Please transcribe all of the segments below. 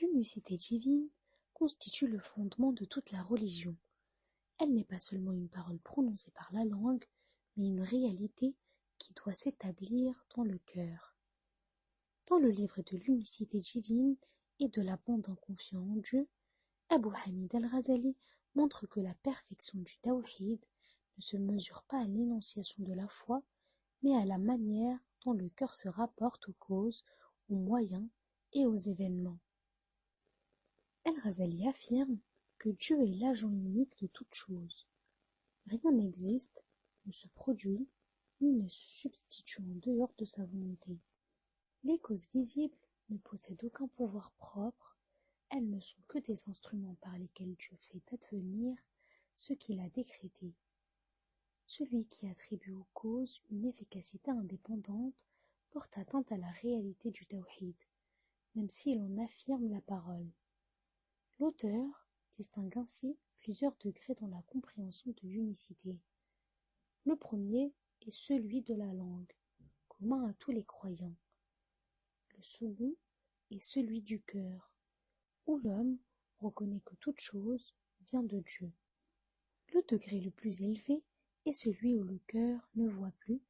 L'unicité divine constitue le fondement de toute la religion. Elle n'est pas seulement une parole prononcée par la langue, mais une réalité qui doit s'établir dans le cœur. Dans le livre de l'unicité divine et de la bande en confiant en Dieu, Abu Hamid al-Ghazali montre que la perfection du tawhid ne se mesure pas à l'énonciation de la foi, mais à la manière dont le cœur se rapporte aux causes, aux moyens et aux événements. Al-Ghazali affirme que Dieu est l'agent unique de toute chose. Rien n'existe, ne se produit, ni ne se substitue en dehors de sa volonté. Les causes visibles ne possèdent aucun pouvoir propre, elles ne sont que des instruments par lesquels Dieu fait advenir ce qu'il a décrété. Celui qui attribue aux causes une efficacité indépendante porte atteinte à la réalité du tawhid, même s'il en affirme la parole. L'auteur distingue ainsi plusieurs degrés dans la compréhension de l'unicité. Le premier est celui de la langue, commun à tous les croyants. Le second est celui du cœur, où l'homme reconnaît que toute chose vient de Dieu. Le degré le plus élevé est celui où le cœur ne voit plus,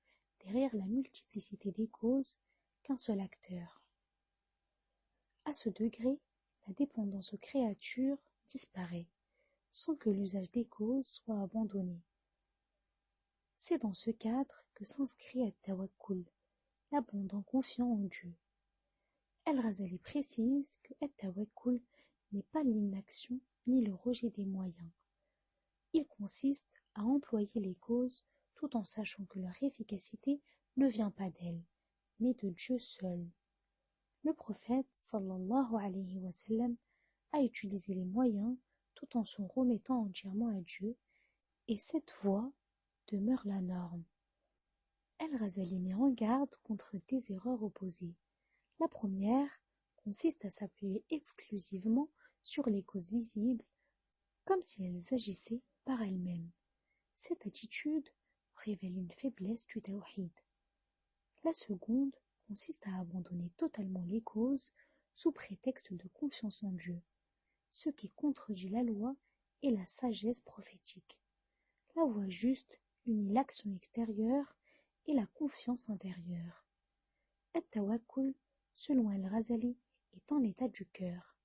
derrière la multiplicité des causes, qu'un seul acteur. À ce degré, la dépendance aux créatures disparaît, sans que l'usage des causes soit abandonné. C'est dans ce cadre que s'inscrit at-tawakkul, l'abandon confiant en Dieu. Al-Ghazali précise que at-tawakkul n'est pas l'inaction ni le rejet des moyens. Il consiste à employer les causes tout en sachant que leur efficacité ne vient pas d'elles, mais de Dieu seul. Le prophète sallallahu alayhi wa sallam a utilisé les moyens tout en se remettant entièrement à Dieu, et cette voie demeure la norme. Al-Ghazali met en garde contre des erreurs opposées. La première consiste à s'appuyer exclusivement sur les causes visibles, comme si elles agissaient par elles-mêmes. Cette attitude révèle une faiblesse du tawhid. La seconde consiste à abandonner totalement les causes sous prétexte de confiance en Dieu, ce qui contredit la loi et la sagesse prophétique. La voie juste unit l'action extérieure et la confiance intérieure. At-tawakkul, selon Al-Ghazali, est un état du cœur.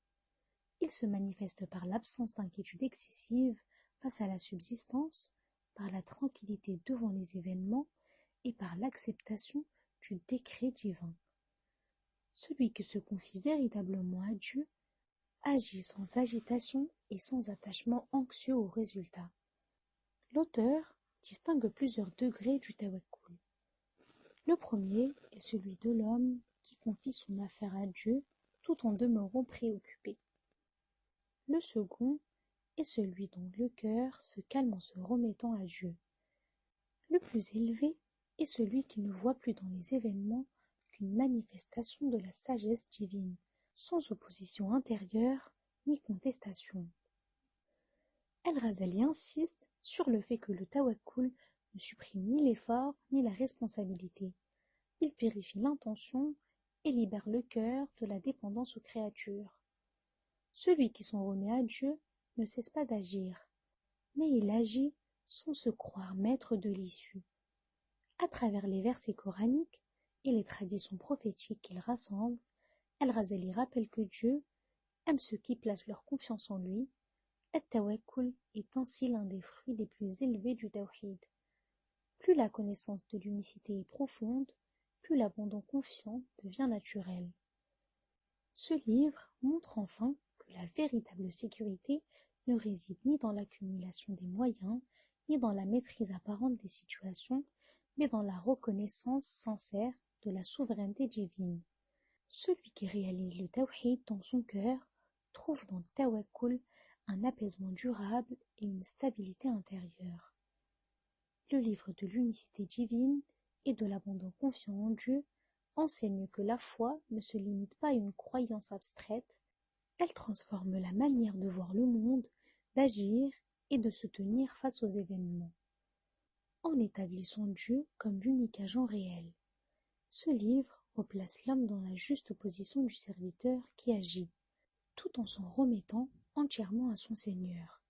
Il se manifeste par l'absence d'inquiétude excessive face à la subsistance, par la tranquillité devant les événements et par l'acceptation du décret divin. Celui qui se confie véritablement à Dieu agit sans agitation et sans attachement anxieux aux résultats. L'auteur distingue plusieurs degrés du tawakkul. Le premier est celui de l'homme qui confie son affaire à Dieu tout en demeurant préoccupé. Le second est celui dont le cœur se calme en se remettant à Dieu. Le plus élevé est celui qui ne voit plus dans les événements qu'une manifestation de la sagesse divine, sans opposition intérieure ni contestation. Al-Ghazali insiste sur le fait que le tawakkul ne supprime ni l'effort ni la responsabilité. Il purifie l'intention et libère le cœur de la dépendance aux créatures. Celui qui s'en remet à Dieu ne cesse pas d'agir, mais il agit sans se croire maître de l'issue. À travers les versets coraniques et les traditions prophétiques qu'il rassemble, Al-Ghazali rappelle que Dieu aime ceux qui placent leur confiance en lui. At-tawakkul est ainsi l'un des fruits les plus élevés du tawhid. Plus la connaissance de l'unicité est profonde, plus l'abandon confiant devient naturel. Ce livre montre enfin que la véritable sécurité ne réside ni dans l'accumulation des moyens, ni dans la maîtrise apparente des situations, mais dans la reconnaissance sincère de la souveraineté divine. Celui qui réalise le tawhid dans son cœur trouve dans le tawakkul un apaisement durable et une stabilité intérieure. Le livre de l'unicité divine et de l'abandon confiant en Dieu enseigne que la foi ne se limite pas à une croyance abstraite, elle transforme la manière de voir le monde, d'agir et de se tenir face aux événements, en établissant Dieu comme l'unique agent réel. Ce livre replace l'homme dans la juste position du serviteur qui agit. tout en s'en remettant entièrement à son Seigneur.